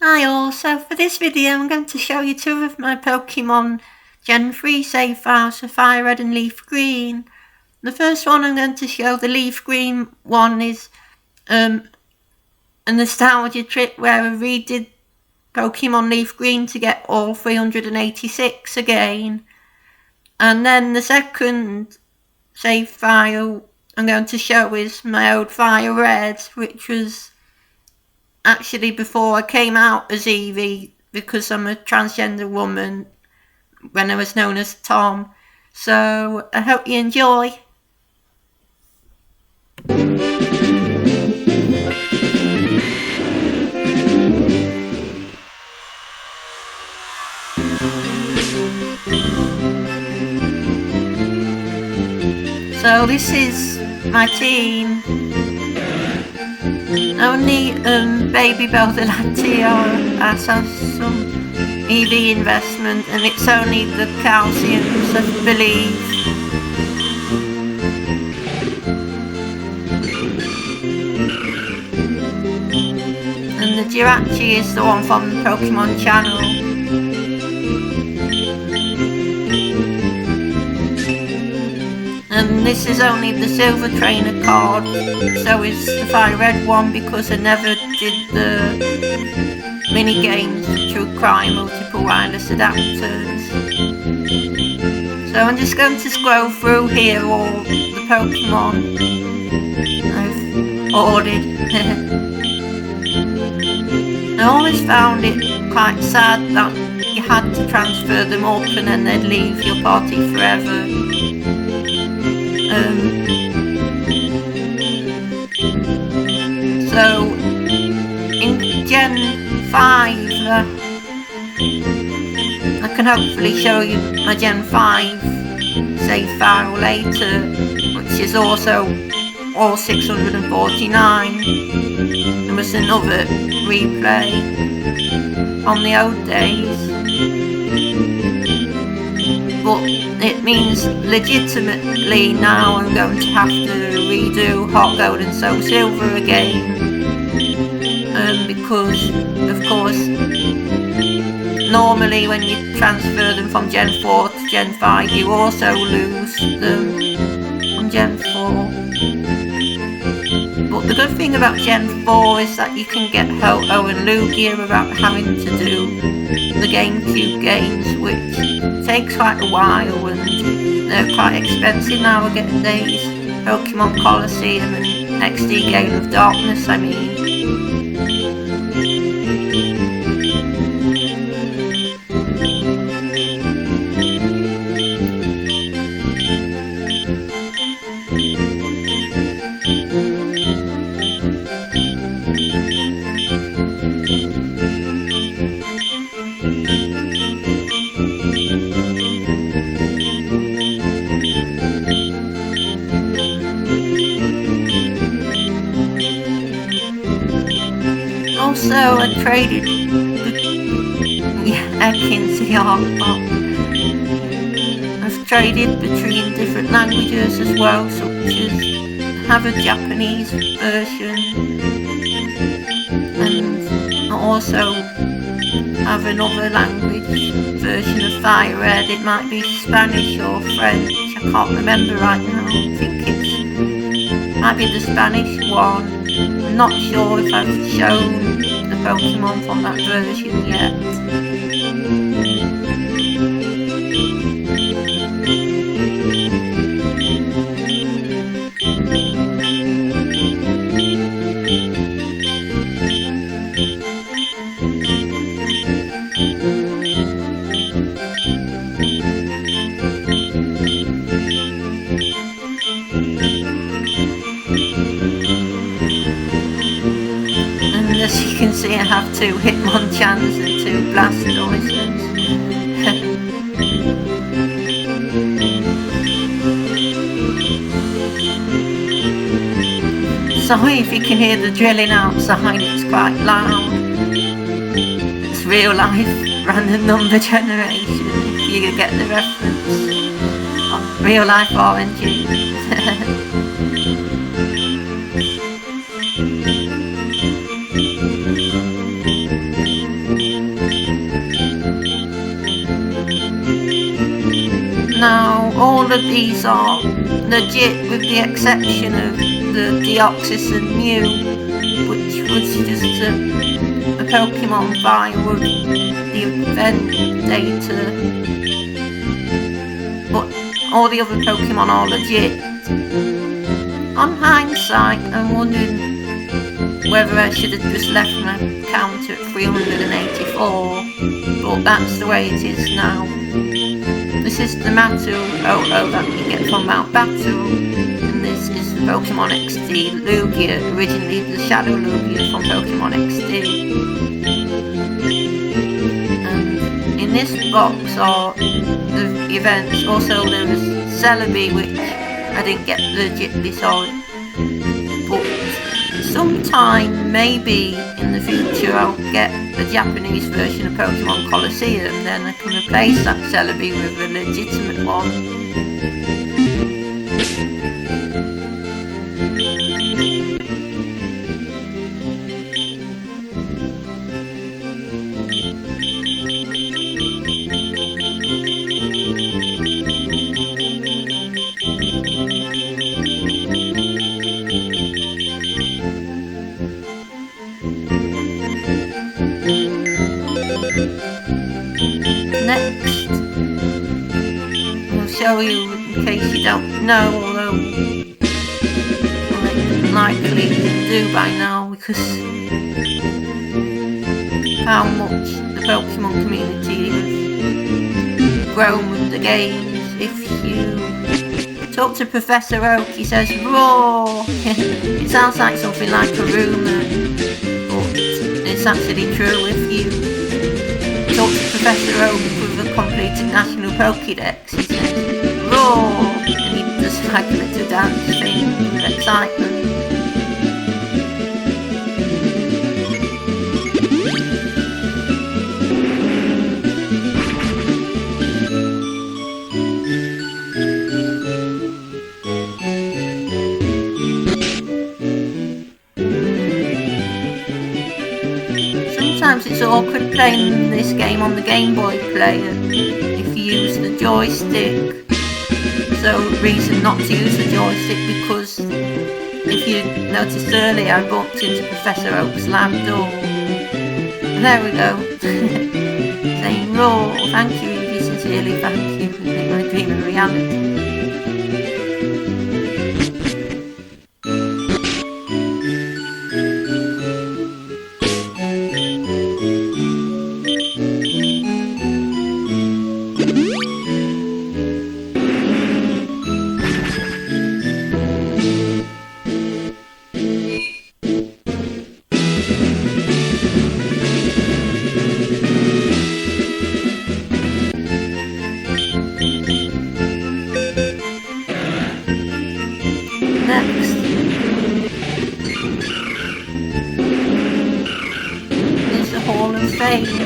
Hi all, so for this video I'm going to show you two of my Pokemon Gen 3 save files for FireRed and LeafGreen. The first one I'm going to show, the LeafGreen one, is a nostalgia trip where I redid Pokemon LeafGreen to get all 386 again. And then the second save file I'm going to show is my old FireRed, which was actually before I came out as Evie, because I'm a transgender woman, when I was known as Tom. So I hope you enjoy. So this is my team. Only Baby Belldelati has some EV investment, and it's only the calciums, I believe. And the Jirachi is the one from the Pokemon channel. And this is only the Silver Trainer card, so is the FireRed one, because I never did the mini games which require multiple wireless adapters. So I'm just going to scroll through here all the Pokemon I've ordered. I always found it quite sad that you had to transfer them up and then they'd leave your party forever. So in Gen 5 I can hopefully show you my Gen 5 save file later, which is also all 649. There was another replay on the old days, but it means legitimately now I'm going to have to redo Hot Gold and Soul Silver again, because of course normally when you transfer them from Gen 4 to Gen 5 you also lose them from Gen 4. But the good thing about Gen 4 is that you can get Ho-Oh and Lugia without having to do the GameCube games, which takes quite a while and they're quite expensive nowadays. Pokemon Coliseum and XD Gale of Darkness, I mean. Also, I traded Kinsey art. I've traded between different languages as well, such as have a Japanese version, and I also have another language version of FireRed. It might be Spanish or French, I can't remember right now. I think it might be the Spanish one. I'm not sure if I've shown the Pokemon from that version yet. As you can see, I have 2 Hitmonchans and 2 Blastoises. Sorry if you can hear the drilling outside, it's quite loud. It's real life random number generation, if you get the reference of real life oranges. all of these are legit with the exception of the Deoxys Mew, which was just a Pokemon file with the event data, but all the other Pokemon are legit. On hindsight, I'm wondering whether I should have just left my count at 384, but that's the way it is now. This is the Matu Olo that you get from Mount Batu, and this is the Pokemon XD Lugia, originally the Shadow Lugia from Pokemon XD. And in this box are the events. Also there was Celebi, which I didn't get legitly solid, but sometime, maybe in the future, I'll get a Japanese version of Pokemon Colosseum, then I can replace that Celebi with a legitimate one. Next, I'll show you, in case you don't know, although I'm likely you do by now, because how much the Pokemon community has grown with the games. If you talk to Professor Oak, he says "roar." It sounds like something like a rumour, but it's actually true. If you talk to Professor Oak with a completed National Pokédex, he says "roar," and he does like a little dance thing with excitement. Sometimes it's awkward playing this game on the Game Boy player if you use the joystick. So reason not to use the joystick, because if you noticed earlier I bumped into Professor Oak's lab door. There we go. Saying "roar, thank you, Evie, sincerely thank you, make my dream a reality." Next is the Hall of Fame.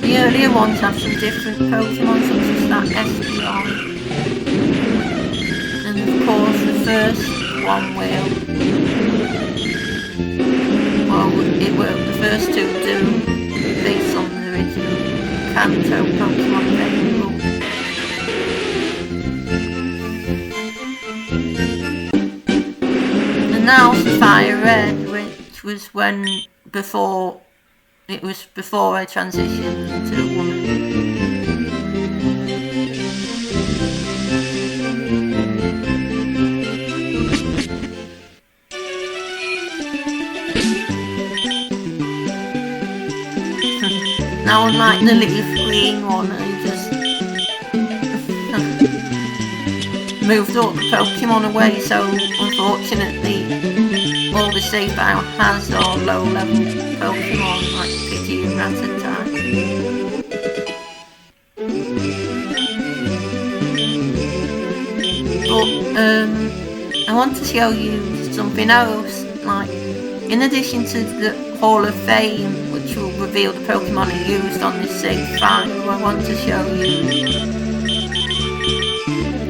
The earlier ones have some different Pokemon, such as that Espeon, and of course the first one will. Well, the first two do, based on the original Kanto Pokemon available. And now the FireRed, which was before I transitioned into a woman. Now unlike the LeafGreen one, I just moved all the Pokemon away, so unfortunately all the save file has are low level Pokemon like Pidgey and Rattata. But I want to show you something else, like in addition to the Hall of Fame, which will reveal the Pokemon you used on this save file, I want to show you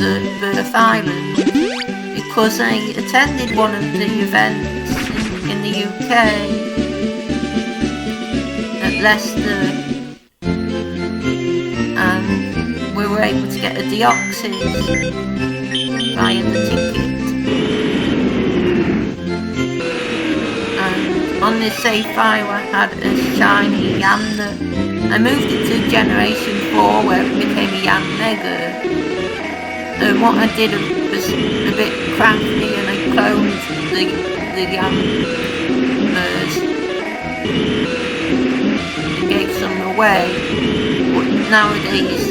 the Birth Island, because I attended one of the events in the UK at Leicester, and were able to get a Deoxys via the ticket. And on this save file I had a shiny Yammer. I moved it to Generation 4 where it became a Yam Mega. And what I did was a bit crafty, and I cloned the Yammers and gave some away. But nowadays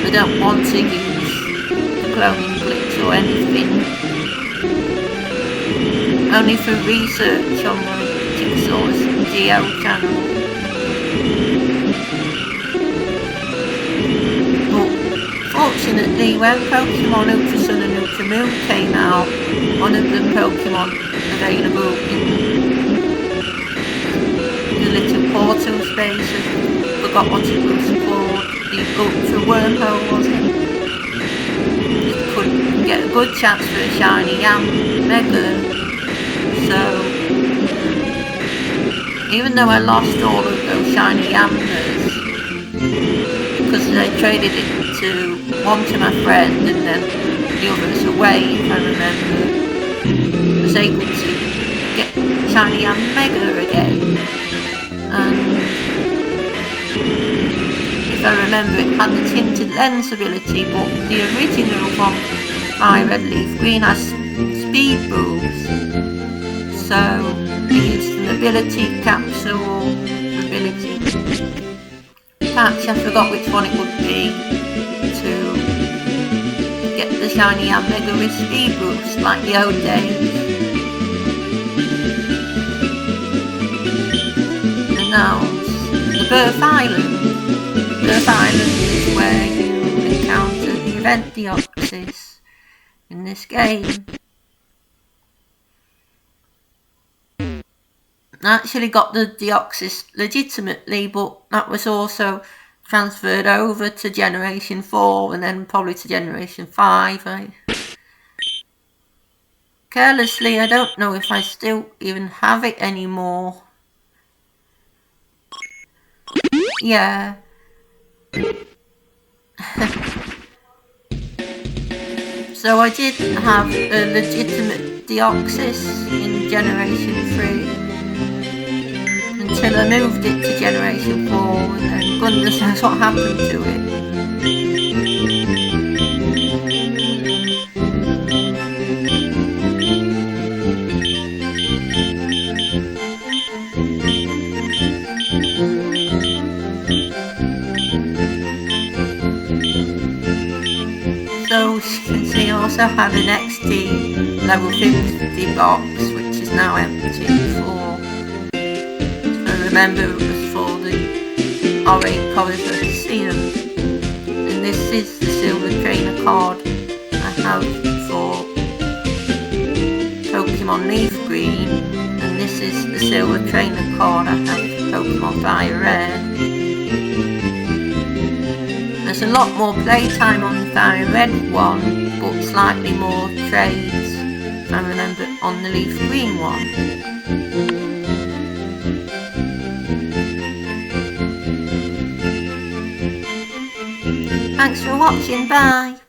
I don't want to use the cloning glitch or anything. Only for research on my Jigsaw's Geo channel. Fortunately, when Pokemon Ultra Sun and Ultra Moon came out, one of the Pokemon available in the little portal space, I forgot what it was called, the Ultra Wormhole, was it? You could get a good chance for a shiny Yam Mega. So, even though I lost all of those shiny Yammers, because I traded it to one to my friend and then the others away, if I remember, I was able to get shiny Yam Mega again. And if I remember, it had the tinted lens ability, but the original one, FireRed LeafGreen, has speed boost. So I used an ability capsule ability patch, I forgot which one it would be, to get the shiny Yam Mega with speed boost like the old days. And now the Birth Island. Birth Island is where you encounter the event Deoxys in this game. I actually got the Deoxys legitimately, but that was also transferred over to Generation 4 and then probably to Generation 5. Carelessly, I don't know if I still even have it anymore. Yeah. So I did have a legitimate Deoxys in Generation 3. Until I moved it to Generation 4, and then goodness knows what happened to it. So as you can see, I also had an XT level 50 box, which is now empty remember it was for the Orange Coliseum, and this is the silver trainer card I have for Pokemon LeafGreen, and this is the silver trainer card I have for Pokemon FireRed. There's a lot more playtime on the FireRed one, but slightly more trades, if I remember, on the LeafGreen one. Thanks for watching, bye!